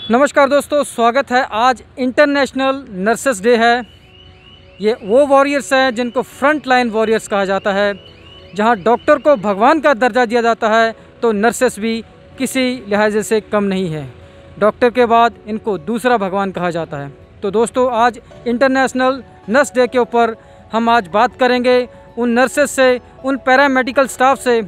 नमस्कार दोस्तों, स्वागत है। आज इंटरनेशनल नर्सेस डे है। ये वो वॉरियर्स हैं जिनको फ्रंट लाइन वॉरियर्स कहा जाता है। जहां डॉक्टर को भगवान का दर्जा दिया जाता है तो नर्सेस भी किसी लिहाजे से कम नहीं है। डॉक्टर के बाद इनको दूसरा भगवान कहा जाता है। तो दोस्तों, आज इंटरनेशनल नर्स डे के ऊपर हम आज बात करेंगे उन नर्सेस से, उन पैरामेडिकल स्टाफ से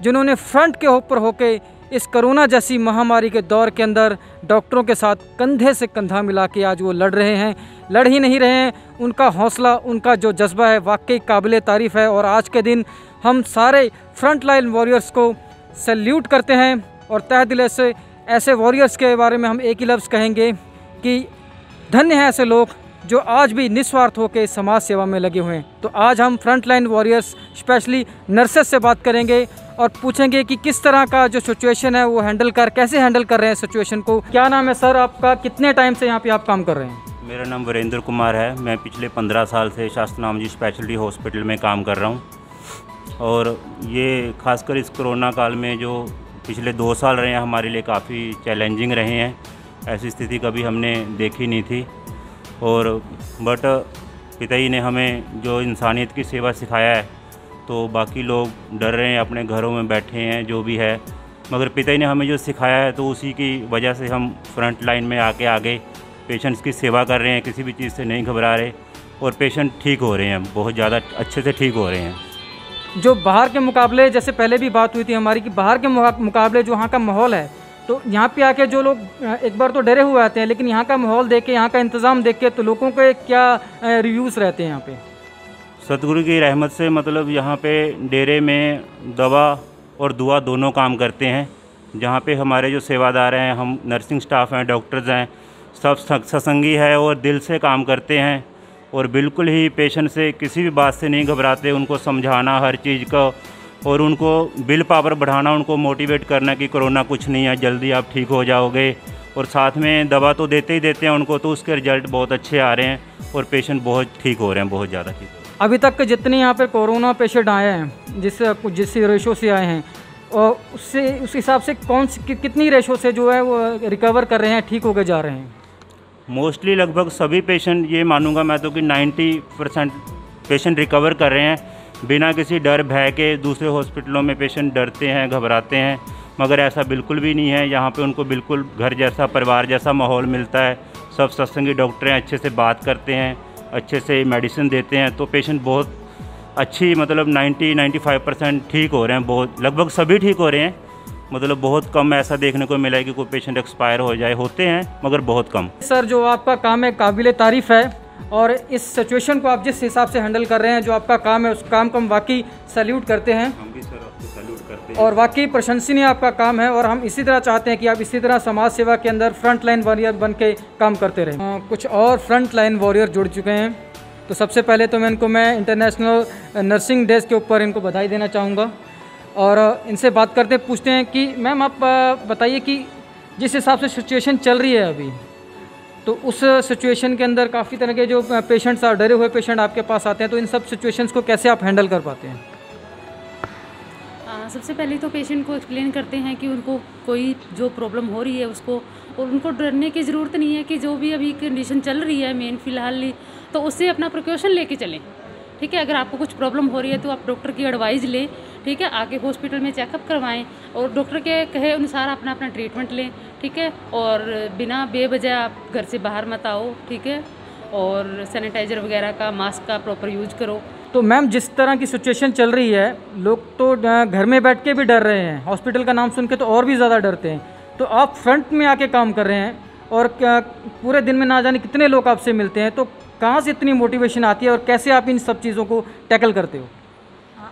जिन्होंने फ्रंट के ऊपर होके इस कोरोना जैसी महामारी के दौर के अंदर डॉक्टरों के साथ कंधे से कंधा मिला के आज वो लड़ रहे हैं। लड़ ही नहीं रहे हैं, उनका हौसला, उनका जो जज्बा है वाकई काबिले तारीफ़ है। और आज के दिन हम सारे फ्रंट लाइन वॉरियर्स को सैल्यूट करते हैं और तहे दिल से ऐसे वॉरियर्स के बारे में हम एक ही लफ्ज़ कहेंगे कि धन्य हैं ऐसे लोग जो आज भी निस्वार्थ होकर समाज सेवा में लगे हुए हैं। तो आज हम front line warriors specially nurses से बात करेंगे और पूछेंगे कि किस तरह का जो सिचुएशन है वो कैसे हैंडल कर रहे हैं सिचुएशन को। क्या नाम है सर आपका? कितने टाइम से यहाँ पे आप काम कर रहे हैं? मेरा नाम वीरेंद्र कुमार है। मैं पिछले 15 साल से शास्त्रनाम जी स्पेशलिटी हॉस्पिटल में काम कर रहा हूँ। और ये खासकर इस कोरोना काल में जो पिछले 2 साल रहे हैं हमारे लिए काफ़ी चैलेंजिंग रहे हैं। ऐसी स्थिति कभी हमने देखी नहीं थी। और बट पिताजी ने हमें जो इंसानियत की सेवा सिखाया है, तो बाकी लोग डर रहे हैं, अपने घरों में बैठे हैं, जो भी है, मगर पिताजी ने हमें जो सिखाया है तो उसी की वजह से हम फ्रंट लाइन में आगे पेशेंट्स की सेवा कर रहे हैं। किसी भी चीज़ से नहीं घबरा रहे और पेशेंट ठीक हो रहे हैं, बहुत ज़्यादा अच्छे से ठीक हो रहे हैं। जो बाहर के मुकाबले, जैसे पहले भी बात हुई थी हमारी कि बाहर के मुकाबले जो यहाँ का माहौल है, तो यहाँ पे आके जो लोग एक बार तो डरे हुए आते हैं, लेकिन यहाँ का माहौल देख के, यहाँ का इंतज़ाम देख के, तो लोगों के क्या रिव्यूज़ रहते हैं यहाँ पे? सतगुरु की रहमत से मतलब यहाँ पे डेरे में दवा और दुआ दोनों काम करते हैं। जहाँ पे हमारे जो सेवादार हैं, हम नर्सिंग स्टाफ हैं, डॉक्टर्स हैं, सब सत्संगी है और दिल से काम करते हैं। और बिल्कुल ही पेशेंट से किसी भी बात से नहीं घबराते। उनको समझाना हर चीज़ का और उनको विल पावर बढ़ाना, उनको मोटिवेट करना कि कोरोना कुछ नहीं है, जल्दी आप ठीक हो जाओगे। और साथ में दवा तो देते ही देते हैं उनको, तो उसके रिजल्ट बहुत अच्छे आ रहे हैं और पेशेंट बहुत ठीक हो रहे हैं, बहुत ज़्यादा ठीक हो रहे हैं। अभी तक के जितने यहाँ पे कोरोना पेशेंट आए हैं, जिस रेशो से आए हैं, और उस हिसाब से कितनी रेशो से जो है वो रिकवर कर रहे हैं, ठीक होकर जा रहे हैं? मोस्टली लगभग सभी पेशेंट, ये मानूंगा मैं तो कि 90% पेशेंट रिकवर कर रहे हैं बिना किसी डर भय के। दूसरे हॉस्पिटलों में पेशेंट डरते हैं, घबराते हैं, मगर ऐसा बिल्कुल भी नहीं है। यहाँ पे उनको बिल्कुल घर जैसा, परिवार जैसा माहौल मिलता है। सब सत्संगी डॉक्टर हैं, अच्छे से बात करते हैं, अच्छे से मेडिसिन देते हैं, तो पेशेंट बहुत अच्छी, मतलब 90-95% ठीक हो रहे हैं। बहुत लगभग सभी ठीक हो रहे हैं। मतलब बहुत कम ऐसा देखने को मिला है कि कोई पेशेंट एक्सपायर हो जाए, होते हैं मगर बहुत कम। सर, जो आपका काम है काबिले तारीफ़ है और इस सिचुएशन को आप जिस हिसाब से हैंडल कर रहे हैं, जो आपका काम है, उस काम को हम वाकई सैल्यूट करते हैं। हम भी सर आपको सैल्यूट करते हैं और वाकई प्रशंसनीय आपका काम है। और हम इसी तरह चाहते हैं कि आप इसी तरह समाज सेवा के अंदर फ्रंट लाइन वॉरियर बन के काम करते रहें। कुछ और फ्रंट लाइन वॉरियर जुड़ चुके हैं, तो सबसे पहले तो मैं इंटरनेशनल नर्सिंग डे के ऊपर इनको बधाई देना चाहूँगा। और इनसे बात करते पूछते हैं कि मैम, आप बताइए कि जिस हिसाब से सिचुएशन चल रही है अभी, तो उस सिचुएशन के अंदर काफ़ी तरह के जो पेशेंट्स, डरे हुए पेशेंट आपके पास आते हैं, तो इन सब सिचुएशंस को कैसे आप हैंडल कर पाते हैं? सबसे पहले तो पेशेंट को एक्सप्लेन करते हैं कि उनको कोई जो प्रॉब्लम हो रही है उसको, और उनको डरने की ज़रूरत नहीं है कि जो भी अभी कंडीशन चल रही है मेन फ़िलहाल, तो उससे अपना प्रिकॉशन लेके चलें। ठीक है, अगर आपको कुछ प्रॉब्लम हो रही है तो आप डॉक्टर की एडवाइस लें। ठीक है, आके हॉस्पिटल में चेकअप करवाएं और डॉक्टर के कहे अनुसार अपना ट्रीटमेंट लें। ठीक है, और बिना बेवजह आप घर से बाहर मत आओ। ठीक है, और सैनिटाइज़र वगैरह का, मास्क का प्रॉपर यूज करो। तो मैम, जिस तरह की सिचुएशन चल रही है, लोग तो घर में बैठ के भी डर रहे हैं, हॉस्पिटल का नाम सुन के तो और भी ज़्यादा डरते हैं। तो आप फ्रंट में आके काम कर रहे हैं और क्या पूरे दिन में ना जाने कितने लोग आपसे मिलते हैं, तो कहाँ से इतनी मोटिवेशन आती है और कैसे आप इन सब चीज़ों को टैकल करते हो?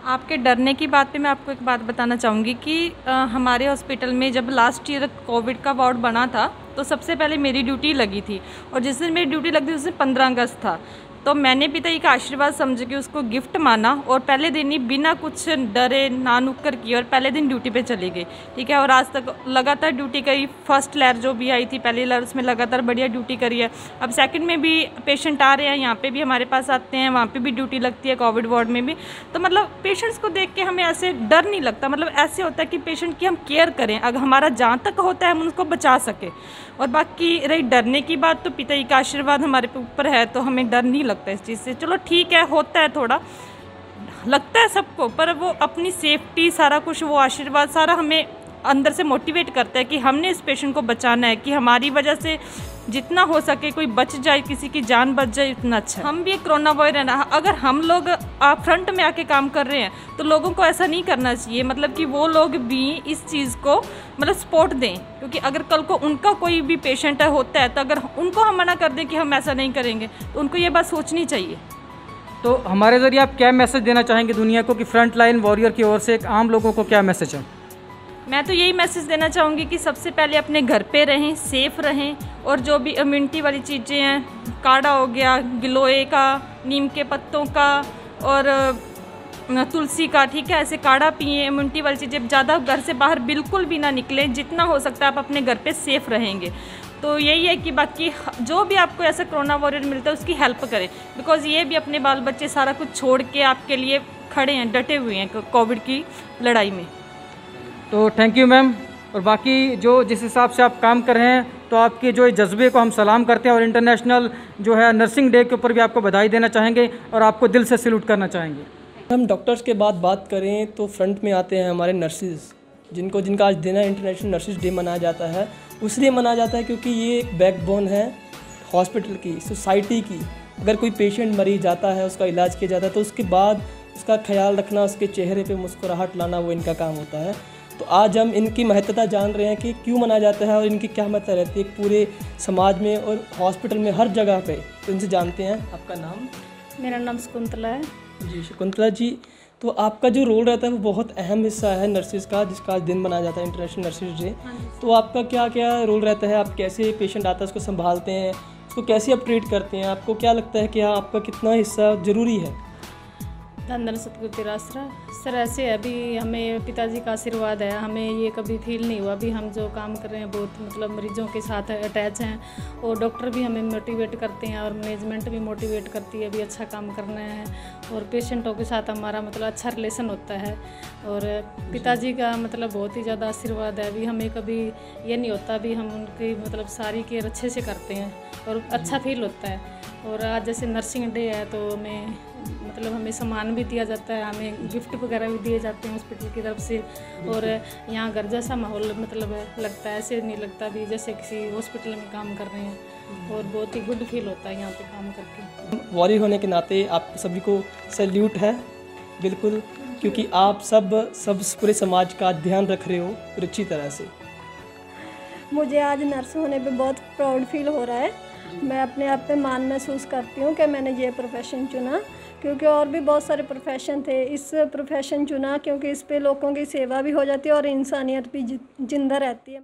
आपके डरने की बात पे मैं आपको एक बात बताना चाहूँगी कि हमारे हॉस्पिटल में जब लास्ट ईयर कोविड का वार्ड बना था, तो सबसे पहले मेरी ड्यूटी लगी थी। और जिस दिन मेरी ड्यूटी लगी थी उस दिन 15 अगस्त था। तो मैंने पिताजी का आशीर्वाद समझ के उसको गिफ्ट माना और पहले दिन ही बिना कुछ डरे ना नुक्कर किए और पहले दिन ड्यूटी पे चली गई। ठीक है, और आज तक लगातार ड्यूटी करी। फर्स्ट लहर जो भी आई थी, पहली लहर, उसमें लगातार बढ़िया ड्यूटी करी है। अब सेकंड में भी पेशेंट आ रहे हैं, यहाँ पे भी हमारे पास आते हैं, वहाँ पे भी ड्यूटी लगती है, कोविड वार्ड में भी। तो मतलब पेशेंट्स को देख के हमें ऐसे डर नहीं लगता। मतलब ऐसे होता है कि पेशेंट की हम केयर करें, अगर हमारा जहाँ तक होता है हम उनको बचा सकें। और बाकी रही डरने की बात, तो पिताजी का आशीर्वाद हमारे ऊपर है तो हमें डर नहीं लगता इस चीज़ से। चलो ठीक है, होता है, थोड़ा लगता है सबको, पर वो अपनी सेफ्टी सारा कुछ, वो आशीर्वाद सारा हमें अंदर से मोटिवेट करता है कि हमने इस पेशेंट को बचाना है, कि हमारी वजह से जितना हो सके कोई बच जाए, किसी की जान बच जाए, इतना अच्छा। हम भी एक कोरोना वॉरियर है, अगर हम लोग आप फ्रंट में आके काम कर रहे हैं तो लोगों को ऐसा नहीं करना चाहिए, मतलब कि वो लोग भी इस चीज़ को मतलब सपोर्ट दें, क्योंकि अगर कल को उनका कोई भी पेशेंट होता है तो अगर उनको हम मना कर दें कि हम ऐसा नहीं करेंगे तो उनको ये बात सोचनी चाहिए। तो हमारे ज़रिए आप क्या मैसेज देना चाहेंगे दुनिया को कि फ्रंट लाइन वॉरियर की ओर से एक आम लोगों को क्या मैसेज है? मैं तो यही मैसेज देना चाहूँगी कि सबसे पहले अपने घर पे रहें, सेफ़ रहें, और जो भी इम्यूनिटी वाली चीज़ें हैं, काढ़ा हो गया गिलोय का, नीम के पत्तों का और तुलसी का, ठीक है, ऐसे काढ़ा पिए, इम्यूनिटी वाली चीज़ें। ज़्यादा घर से बाहर बिल्कुल भी ना निकलें, जितना हो सकता है आप अपने घर पे सेफ़ रहेंगे। तो यही है कि बाकी जो भी आपको ऐसा कोरोना वॉरियर मिलता है उसकी हेल्प करें, बिकॉज़ ये भी अपने बाल बच्चे सारा कुछ छोड़ के आपके लिए खड़े हैं, डटे हुए हैं कोविड की लड़ाई में। तो थैंक यू मैम। और बाकी जो जिस हिसाब से आप काम कर रहे हैं तो आपके जो जज्बे को हम सलाम करते हैं और इंटरनेशनल जो है नर्सिंग डे के ऊपर भी आपको बधाई देना चाहेंगे और आपको दिल से सैल्यूट करना चाहेंगे। हम डॉक्टर्स के बाद बात करें तो फ्रंट में आते हैं हमारे नर्सिस, जिनका आज दिन है इंटरनेशनल नर्सिस डे मनाया जाता है। इसलिए मनाया जाता है क्योंकि ये एक बैकबोन है हॉस्पिटल की, सोसाइटी की। अगर कोई पेशेंट मरीज जाता है, उसका इलाज किया जाता है, तो उसके बाद उसका ख्याल रखना, उसके चेहरे पे मुस्कुराहट लाना, वो इनका काम होता है। तो आज हम इनकी महत्ता जान रहे हैं कि क्यों मनाया जाता है और इनकी क्या महत्ता रहती है पूरे समाज में और हॉस्पिटल में, हर जगह पे। तो इनसे जानते हैं। आपका नाम? मेरा नाम शकुंतला है। जी शकुंतला जी, तो आपका जो रोल रहता है वो बहुत अहम हिस्सा है नर्सिस का, जिसका आज दिन मनाया जाता है इंटरनेशनल नर्सिस डे। तो आपका क्या क्या रोल रहता है? आप कैसे पेशेंट आता है उसको संभालते हैं, उसको कैसे आप ट्रीट करते हैं? आपको क्या लगता है कि हाँ आपका कितना हिस्सा ज़रूरी है? धन धन सतगुरु तेरा आसरा। सर ऐसे है, अभी हमें पिताजी का आशीर्वाद है, हमें ये कभी फील नहीं हुआ। अभी हम जो काम कर रहे हैं बहुत मतलब मरीजों के साथ अटैच हैं और डॉक्टर भी हमें मोटिवेट करते हैं और मैनेजमेंट भी मोटिवेट करती है, अभी अच्छा काम करना है और पेशेंटों के साथ हमारा मतलब अच्छा रिलेशन होता है। और पिताजी का मतलब बहुत ही ज़्यादा आशीर्वाद है, अभी हमें कभी ये नहीं होता, अभी हम उनकी मतलब सारी केयर अच्छे से करते हैं और अच्छा फील होता है। और आज जैसे नर्सिंग डे है तो हमें सामान भी दिया जाता है, हमें गिफ्ट वगैरह भी दिए जाते हैं हॉस्पिटल की तरफ से। और यहाँ घर जैसा माहौल मतलब लगता है, ऐसे नहीं लगता भी जैसे किसी हॉस्पिटल में काम कर रहे हैं और बहुत ही गुड फील होता है यहाँ पे काम करके। वॉरियर होने के नाते आप सभी को सैल्यूट है बिल्कुल, क्योंकि आप सब पूरे समाज का ध्यान रख रहे हो और अच्छी तरह से। मुझे आज नर्स होने पे बहुत प्राउड फील हो रहा है। मैं अपने आप पे मान महसूस करती हूँ कि मैंने ये प्रोफेशन चुना, क्योंकि और भी बहुत सारे प्रोफेशन थे, इस प्रोफेशन चुना क्योंकि इस पे लोगों की सेवा भी हो जाती है और इंसानियत भी जिंदा रहती है।